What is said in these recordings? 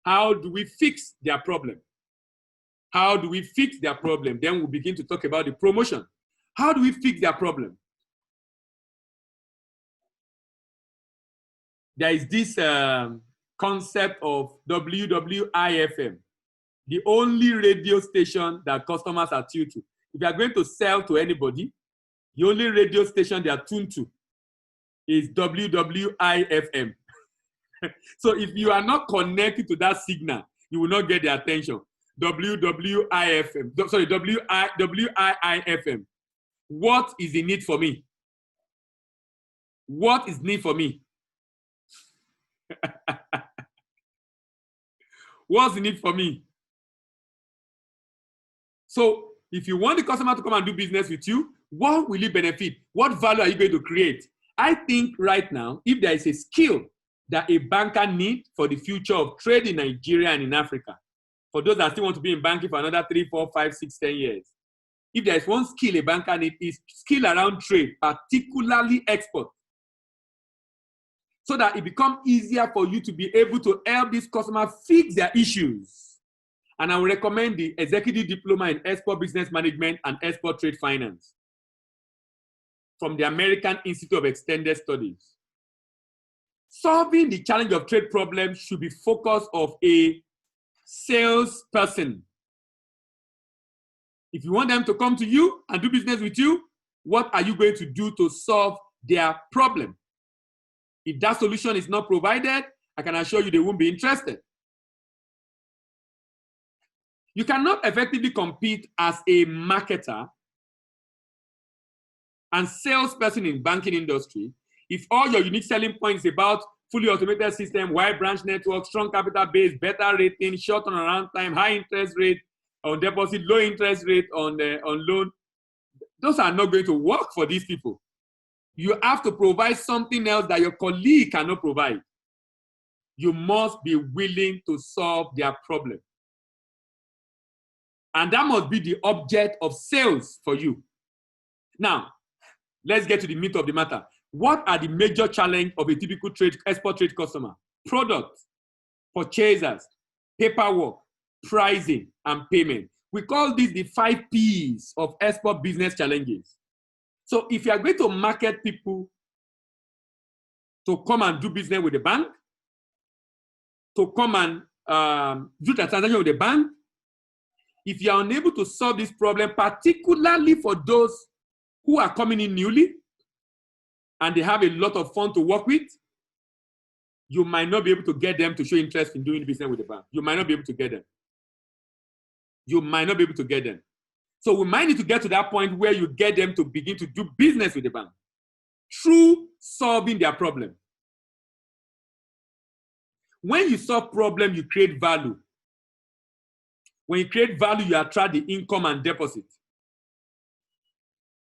How do we fix their problem? How do we fix their problem? Then we'll begin to talk about the promotion. How do we fix their problem? There is this concept of WWIFM, the only radio station that customers are tuned to. If you are going to sell to anybody, the only radio station they are tuned to is WWIFM. So if you are not connected to that signal, you will not get their attention. WWIFM, sorry, WIIFM. What is the need for me? What is need for me? What's the need for me? So if you want the customer to come and do business with you, what will it benefit? What value are you going to create? I think right now, if there is a skill that a banker needs for the future of trade in Nigeria and in Africa, for those that still want to be in banking for another 3, 4, 5, 6, 10 years, if there is one skill a banker needs, is skill around trade, particularly export, so that it becomes easier for you to be able to help this customer fix their issues. And I will recommend the Executive Diploma in Export Business Management and Export Trade Finance from the American Institute of Extended Studies. Solving the challenge of trade problems should be focus of a salesperson. If you want them to come to you and do business with you, what are you going to do to solve their problem? If that solution is not provided, I can assure you they won't be interested. You cannot effectively compete as a marketer and salesperson in banking industry if all your unique selling points about fully automated system, wide branch network, strong capital base, better rating, short turnaround time, high interest rate on deposit, low interest rate on loan. Those are not going to work for these people. You have to provide something else that your colleague cannot provide. You must be willing to solve their problem. And that must be the object of sales for you. Now, let's get to the meat of the matter. What are the major challenges of a typical export trade customer? Products, purchasers, paperwork, pricing, and payment. We call these the 5 P's of export business challenges. So if you are going to market people to come and do business with the bank, to come and do the transaction with the bank, if you are unable to solve this problem, particularly for those who are coming in newly and they have a lot of fun to work with, you might not be able to get them to show interest in doing business with the bank. You might not be able to get them. You might not be able to get them. So we might need to get to that point where you get them to begin to do business with the bank through solving their problem. When you solve problem, you create value. When you create value, you attract the income and deposit.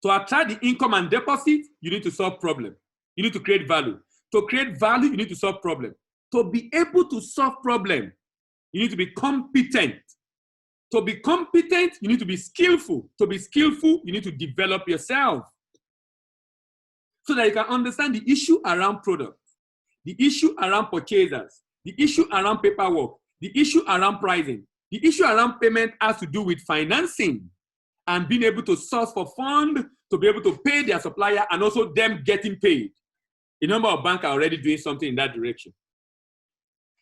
To attract the income and deposit, you need to solve problem. You need to create value. To create value, you need to solve problem. To be able to solve problem, you need to be competent. To be competent, you need to be skillful. To be skillful, you need to develop yourself so that you can understand the issue around products, the issue around purchasers, the issue around paperwork, the issue around pricing. The issue around payment has to do with financing and being able to source for funds to be able to pay their supplier and also them getting paid. A number of banks are already doing something in that direction.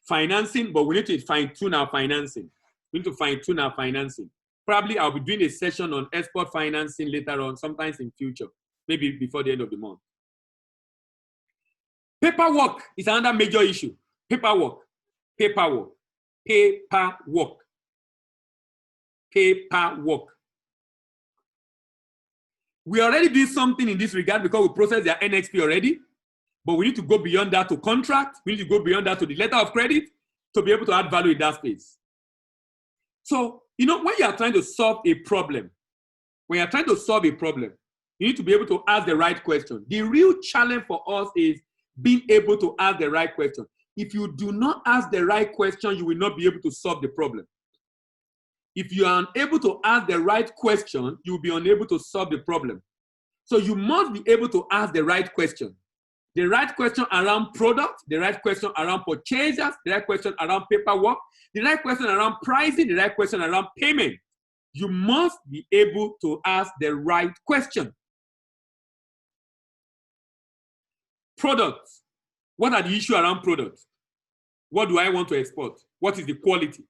Financing, but we need to fine-tune our financing. We need to fine-tune our financing. Probably I'll be doing a session on export financing later on, sometimes in future, maybe before the end of the month. Paperwork is another major issue. Paperwork, paperwork, paperwork, paperwork. We already did something in this regard because we processed their NXP already, but we need to go beyond that to contract. We need to go beyond that to the letter of credit to be able to add value in that space. So, you know, when you are trying to solve a problem, you need to be able to ask the right question. The real challenge for us is being able to ask the right question. If you do not ask the right question, you will not be able to solve the problem. If you are unable to ask the right question, you will be unable to solve the problem. So you must be able to ask the right question. the right question around product, the right question around purchasers, the right question around paperwork, the right question around pricing, the right question around payment. You must be able to ask the right question. Products. What are the issues around products? What do I want to export? What is the quality?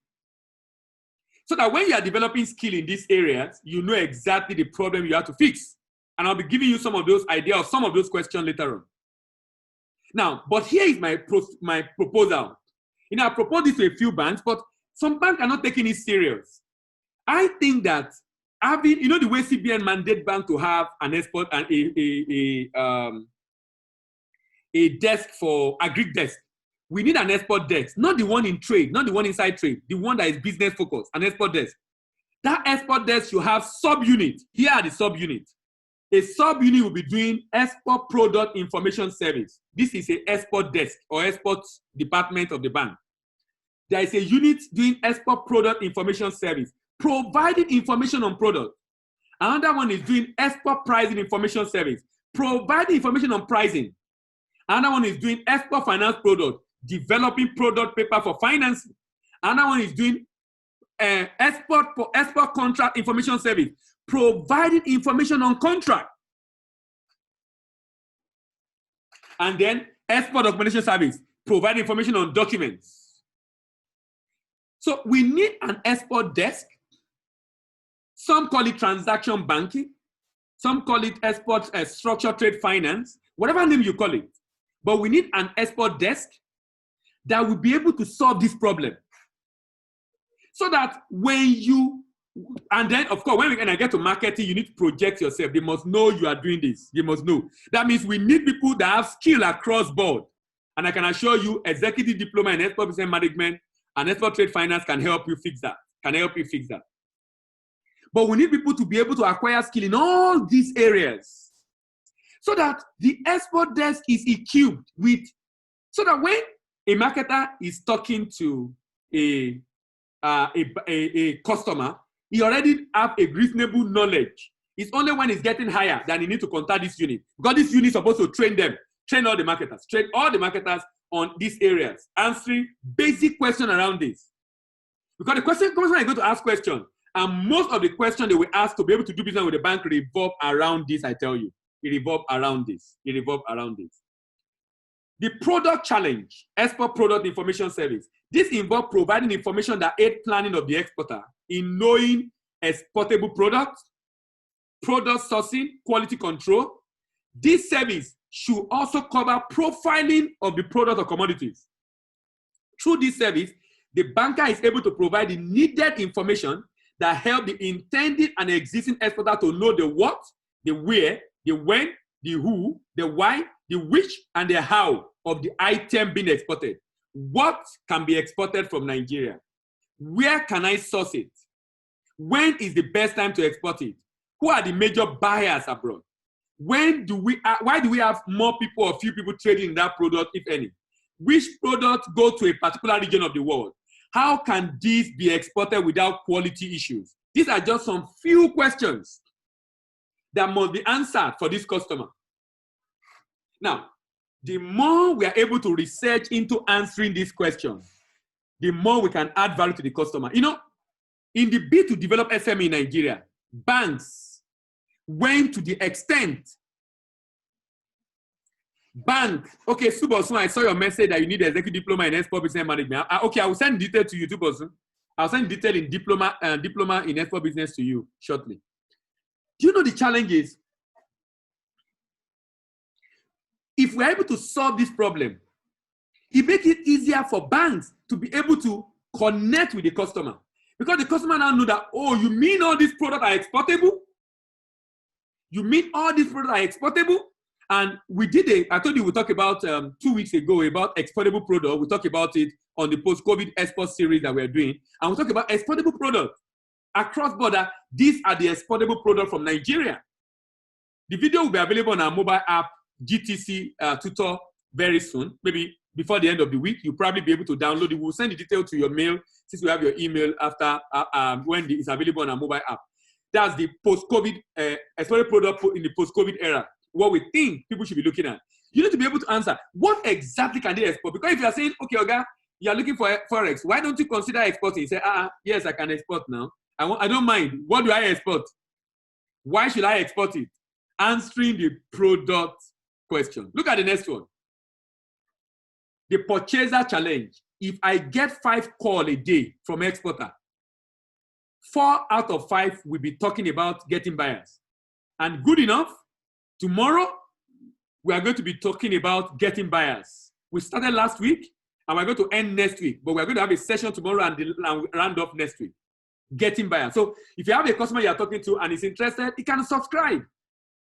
So that when you are developing skill in these areas, you know exactly the problem you have to fix. And I'll be giving you some of those ideas, or some of those questions later on. Now, but here is my proposal. I propose this to a few banks, but some banks are not taking it serious. I think that having, the way CBN mandate bank to have an export and a desk for agri desk. We need an export desk, not the one in trade, not the one inside trade, the one that is business focused, an export desk. That export desk should have subunits. Here are the subunits. A subunit will be doing export product information service. This is an export desk or export department of the bank. There is a unit doing export product information service, providing information on product. Another one is doing export pricing information service, providing information on pricing. Another one is doing export finance product, developing product paper for financing. Another one is doing export contract information service, providing information on contract. And then export documentation service, providing information on documents. So we need an export desk. Some call it transaction banking. Some call it export structured trade finance, whatever name you call it. But we need an export desk that will be able to solve this problem. So that when you, and then of course, when I get to marketing, you need to project yourself. They must know you are doing this. They must know. That means we need people that have skill across board. And I can assure you, executive diploma in export business management and export trade finance can help you fix that. But we need people to be able to acquire skill in all these areas. So that the export desk is equipped with, so that when a marketer is talking to a customer, he already have a reasonable knowledge. It's only when it's getting higher that he needs to contact this unit. Because this unit is supposed to train all the marketers on these areas, answering basic questions around this. Because the question is going to ask questions, and most of the questions they will ask to be able to do business with the bank revolve around this, I tell you. It revolves around this. The product challenge, export product information service. This involves providing information that aid planning of the exporter in knowing exportable products, product sourcing, quality control. This service should also cover profiling of the product or commodities. Through this service, the banker is able to provide the needed information that help the intended and existing exporter to know the what, the where, the when, the who, the why, the which, and the how of the item being exported. What can be exported from Nigeria? Where can I source it? When is the best time to export it? Who are the major buyers abroad? Why do we have more people or few people trading in that product, if any? Which product go to a particular region of the world? How can this be exported without quality issues? These are just some few questions that must be answered for this customer. Now, the more we are able to research into answering these questions, the more we can add value to the customer. In the bid to develop SME in Nigeria, banks went to the extent. Okay, Subosun, I saw your message that you need an executive diploma in export business management. Okay, I will send detail to you, Subosun. I'll send detail in diploma in export business to you shortly. Do you know the challenge is? If we're able to solve this problem, it makes it easier for banks to be able to connect with the customer. Because the customer now know that, oh, you mean all these products are exportable? You mean all these products are exportable? And we did I told you we talked about 2 weeks ago about exportable product. We talked about it on the post-COVID export series that we're doing. And we talked about exportable products. Across border, these are the exportable products from Nigeria. The video will be available on our mobile app, GTC Tutor, very soon. Maybe before the end of the week, you'll probably be able to download it. We'll send the detail to your mail since we have your email after when it's available on our mobile app. That's the post-COVID exportable product in the post-COVID era. What we think people should be looking at. You need to be able to answer, what exactly can they export? Because if you are saying, okay, Oga, you are looking for Forex, why don't you consider exporting? You say, yes, I can export now. I don't mind. What do I export? Why should I export it? Answering the product question. Look at the next one. The purchaser challenge. If I get 5 calls a day from exporter, 4 out of 5 will be talking about getting buyers. And good enough, tomorrow, we are going to be talking about getting buyers. We started last week, and we're going to end next week. But we're going to have a session tomorrow and round off next week. Getting buyers. So if you have a customer you are talking to and is interested, you can subscribe.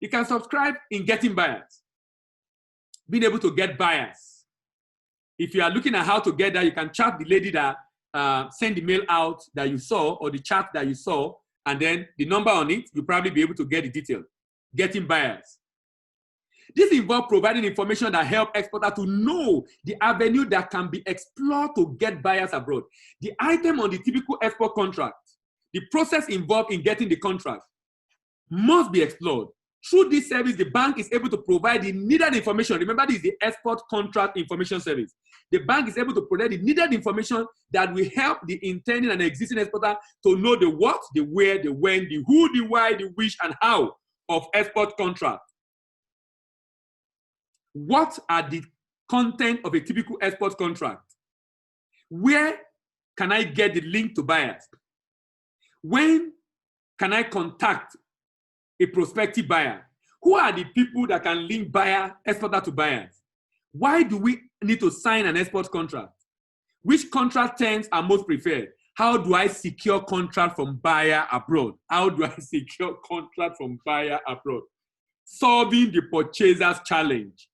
You can subscribe in getting buyers. Being able to get buyers. If you are looking at how to get that, you can chat the lady that send the mail out that you saw, or the chat that you saw, and then the number on it, you'll probably be able to get the detail. Getting buyers. This involves providing information that help exporters to know the avenue that can be explored to get buyers abroad. The item on the typical export contract, the process involved in getting the contract, must be explored. Through this service, the bank is able to provide the needed information. Remember, this is the export contract information service. The bank is able to provide the needed information that will help the intending and existing exporter to know the what, the where, the when, the who, the why, the which, and how of export contract. What are the content of a typical export contract? Where can I get the link to buyers? When can I contact a prospective buyer? Who are the people that can link buyer, exporter to buyers? Why do we need to sign an export contract? Which contract terms are most preferred? How do I secure contract from buyer abroad? How do I secure contract from buyer abroad? Solving the purchaser's challenge.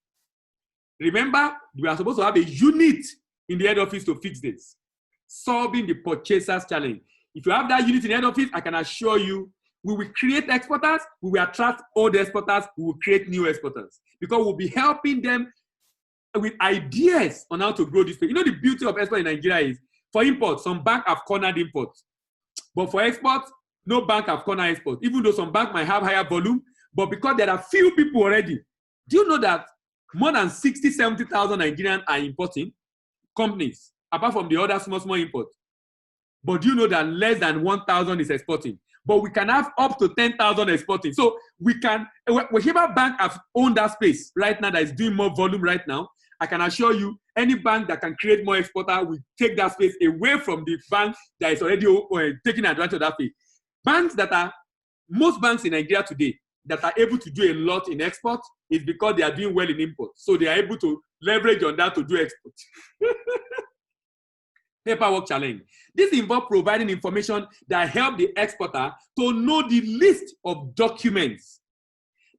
Remember, we are supposed to have a unit in the head office to fix this. Solving the purchaser's challenge. If you have that unit in the head office, I can assure you, we will create exporters, we will attract old exporters, we will create new exporters. Because we'll be helping them with ideas on how to grow this place. You know, the beauty of export in Nigeria is, for import, some banks have cornered imports. But for export, no bank have cornered export. Even though some banks might have higher volume, but because there are few people already. Do you know that more than 60, 70,000 Nigerians are importing companies, apart from the other small imports? But do you know that less than 1,000 is exporting? But we can have up to 10,000 exporting. So we can, whichever bank have owned that space right now that is doing more volume right now, I can assure you, any bank that can create more exporter will take that space away from the bank that is already taking advantage of that space. Banks that are, most banks in Nigeria today that are able to do a lot in export is because they are doing well in import. So they are able to leverage on that to do export. Paperwork challenge. This involves providing information that help the exporter to know the list of documents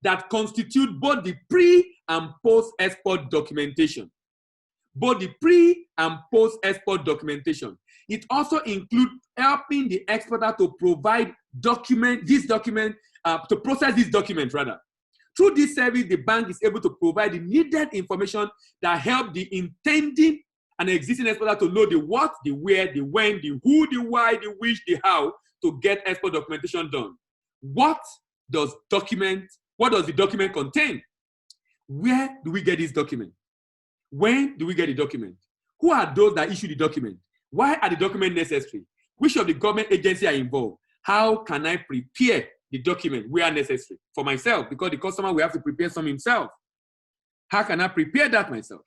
that constitute both the pre- and post-export documentation. Both the pre- and post-export documentation. It also includes helping the exporter to provide to process this document rather. Through this service, the bank is able to provide the needed information that help the intending and existing exporter to know the what, the where, the when, the who, the why, the which, the how to get export documentation done. What does the document contain? Where do we get this document? When do we get the document? Who are those that issue the document? Why are the documents necessary? Which of the government agencies are involved? How can I prepare the document where necessary? For myself, because the customer will have to prepare some himself. How can I prepare that myself?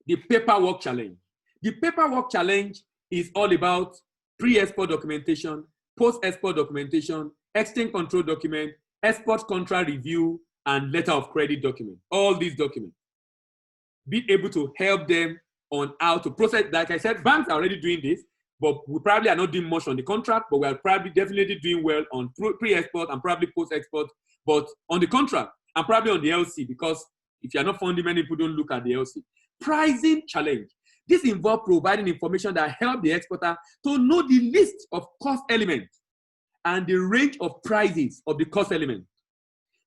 The paperwork challenge. The paperwork challenge is all about pre-export documentation, post-export documentation, exchange control document, export contract review, and letter of credit document. All these documents. Be able to help them on how to process. Like I said, banks are already doing this, but we probably are not doing much on the contract, but we are probably definitely doing well on pre-export and probably post-export, but on the contract and probably on the LC, because if you're not funding, many people don't look at the LC. Pricing challenge. This involves providing information that help the exporter to know the list of cost elements and the range of prices of the cost element,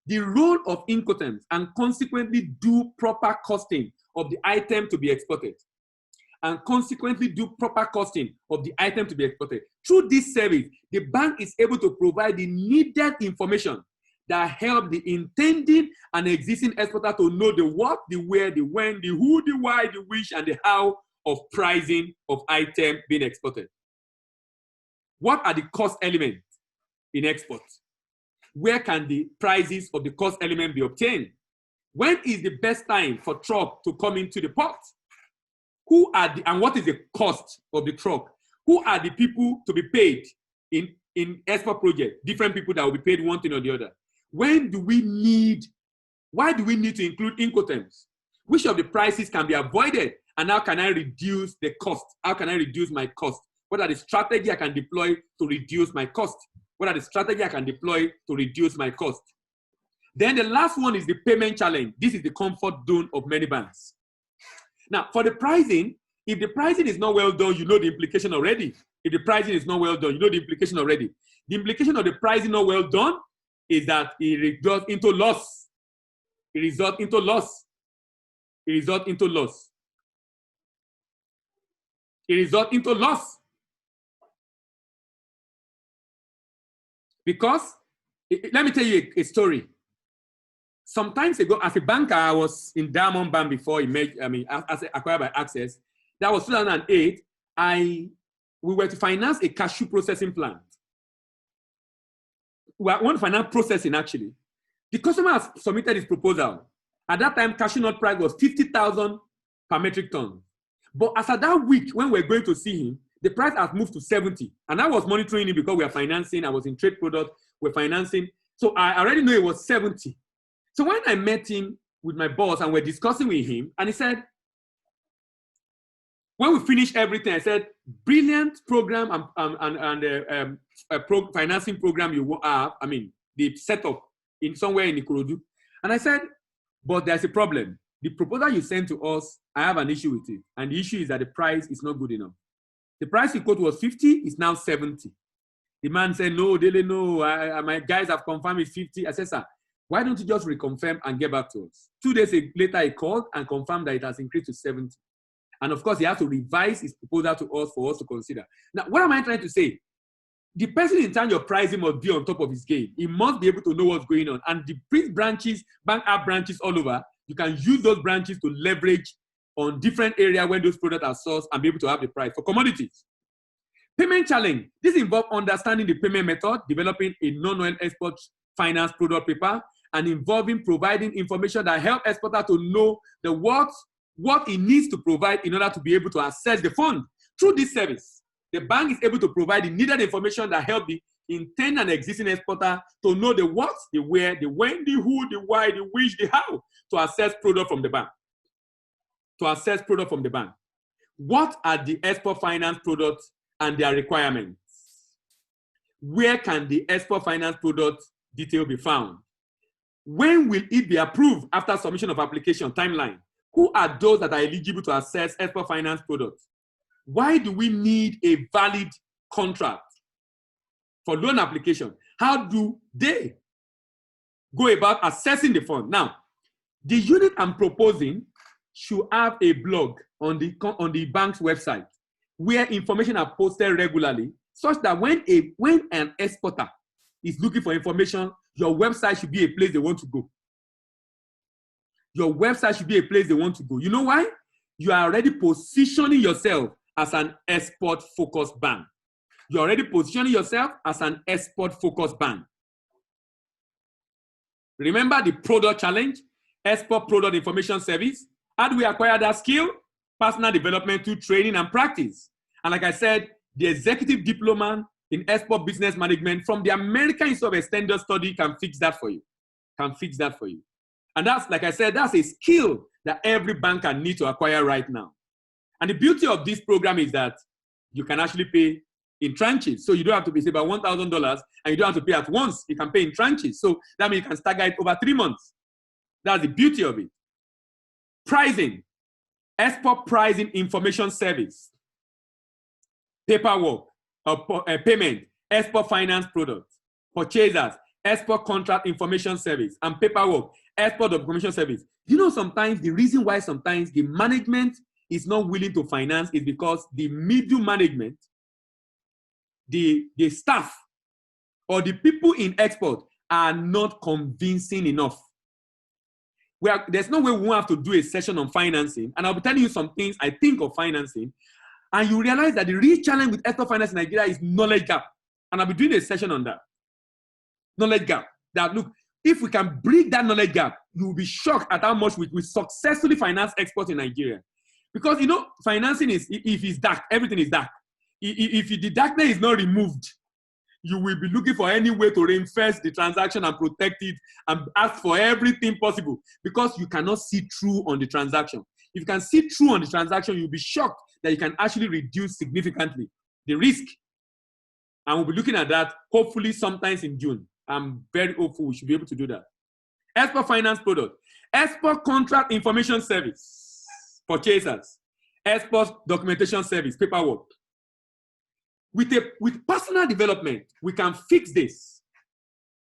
the role of Incoterms, and consequently do proper costing of the item to be exported. And consequently do proper costing of the item to be exported. Through this service, the bank is able to provide the needed information that help the intending and existing exporter to know the what, the where, the when, the who, the why, the which, and the how of pricing of item being exported. What are the cost elements in export? Where can the prices of the cost element be obtained? When is the best time for truck to come into the port? Who are the, and what is the cost of the truck? Who are the people to be paid in export project? Different people that will be paid one thing or the other. When do we need, why do we need to include Incoterms? Which of the prices can be avoided? And how can I reduce the cost? How can I reduce my cost? What are the strategies I can deploy to reduce my cost? What are the strategies I can deploy to reduce my cost? Then the last one is the payment challenge. This is the comfort zone of many banks. Now, for the pricing, if the pricing is not well done, you know the implication already. If the pricing is not well done, you know the implication already. The implication of the pricing not well done is that it results into loss. It results into loss. It results into loss. It results into loss. Because, let me tell you a story. Some time ago, as a banker, I was in Diamond Bank before it made, as acquired by Access. That was 2008. We were to finance a cashew processing plant. We want to finance processing, actually. The customer has submitted his proposal. At that time, cashew nut price was 50,000 per metric ton. But as at that week, when we're going to see him, the price has moved to 70. And I was monitoring it because we are financing. I was in trade product. We're financing. So I already know it was 70. So when I met him with my boss and we're discussing with him, and he said, when we finish everything, I said, brilliant program and financing program you have, the setup in somewhere in Ikorodu. And I said, but there's a problem. The proposal you sent to us, I have an issue with it. And the issue is that the price is not good enough. The price you quote was 50, it's now 70. The man said, no, Dele, no, my guys have confirmed it's 50. I said, sir, why don't you just reconfirm and get back to us? 2 days later, he called and confirmed that it has increased to 70. And of course, he has to revise his proposal to us for us to consider. Now, what am I trying to say? The person in terms of pricing must be on top of his game. He must be able to know what's going on. And the branches, bank app branches all over, you can use those branches to leverage on different areas when those products are sourced and be able to have the price for commodities. Payment challenge. This involves understanding the payment method, developing a non-oil export finance product paper, and involving providing information that help exporter to know the what it needs to provide in order to be able to access the fund. Through this service, the bank is able to provide the needed information that help the intended and existing exporter to know the what, the where, the when, the who, the why, the which, the how to access product from the bank. To access product from the bank. What are the export finance products and their requirements? Where can the export finance product detail be found? When will it be approved after submission of application timeline? Who are those that are eligible to access export finance products? Why do we need a valid contract for loan application? How do they go about assessing the fund? Now, the unit I'm proposing should have a blog on the bank's website where information are posted regularly, such that when an exporter is looking for information, your website should be a place they want to go. Your website should be a place they want to go. You know why? You are already positioning yourself as an export-focused bank. You're already positioning yourself as an export-focused bank. Remember the product challenge, export product information service. How do we acquire that skill? Personal development through training and practice. And like I said, the executive diploma in export business management from the American Institute of Extended Study can fix that for you. Can fix that for you. And that's, like I said, that's a skill that every banker needs to acquire right now. And the beauty of this program is that you can actually pay in tranches. So you don't have to pay, say, about $1,000, and you don't have to pay at once. You can pay in tranches. So that means you can stagger it over 3 months. That's the beauty of it. Pricing, export pricing information service, paperwork, payment, export finance products, purchasers, export contract information service, and paperwork, export information service. You know, sometimes the reason why sometimes the management is not willing to finance is because the middle management, the staff, or the people in export are not convincing enough. There's no way we won't have to do a session on financing, and I'll be telling you some things I think of financing, and you realize that the real challenge with export finance in Nigeria is knowledge gap. And I'll be doing a session on that. Knowledge gap. That, look, if we can bridge that knowledge gap, you will be shocked at how much we successfully finance export in Nigeria. Because, you know, financing is, if it's dark, everything is dark. If the darkness is not removed, you will be looking for any way to reinforce the transaction and protect it and ask for everything possible, because you cannot see through on the transaction. If you can see through on the transaction, you'll be shocked that you can actually reduce significantly the risk. And we'll be looking at that hopefully sometimes in June. I'm very hopeful we should be able to do that. Export finance product, export contract information service, purchasers, export documentation service, paperwork. With personal development, we can fix this.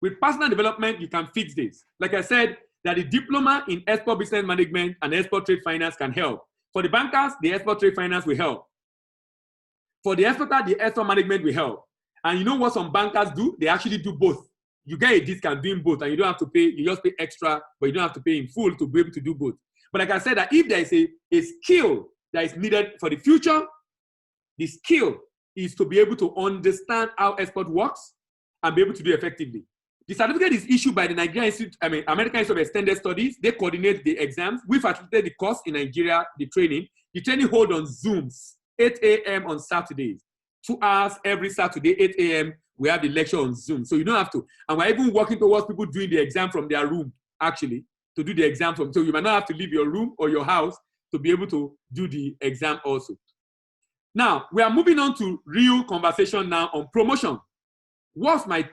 With personal development, you can fix this. Like I said, that the diploma in export business management and export trade finance can help. For the bankers, the export trade finance will help. For the exporter, the export management will help. And you know what some bankers do? They actually do both. You get a discount doing both, and you don't have to pay, you just pay extra, but you don't have to pay in full to be able to do both. But like I said, that if there is a skill that is needed for the future, the skill is to be able to understand how export works and be able to do effectively. The certificate is issued by the American Institute of Extended Studies. They coordinate the exams. We facilitate the course in Nigeria, the training. The training hold on Zooms, 8 a.m. on Saturdays. 2 hours every Saturday, 8 a.m. We have the lecture on Zoom. So you don't have to. And we're even working towards people doing the exam from their room, actually, to do the exam from. So you might not have to leave your room or your house to be able to do the exam also. Now, we are moving on to real conversation now on promotion. What's my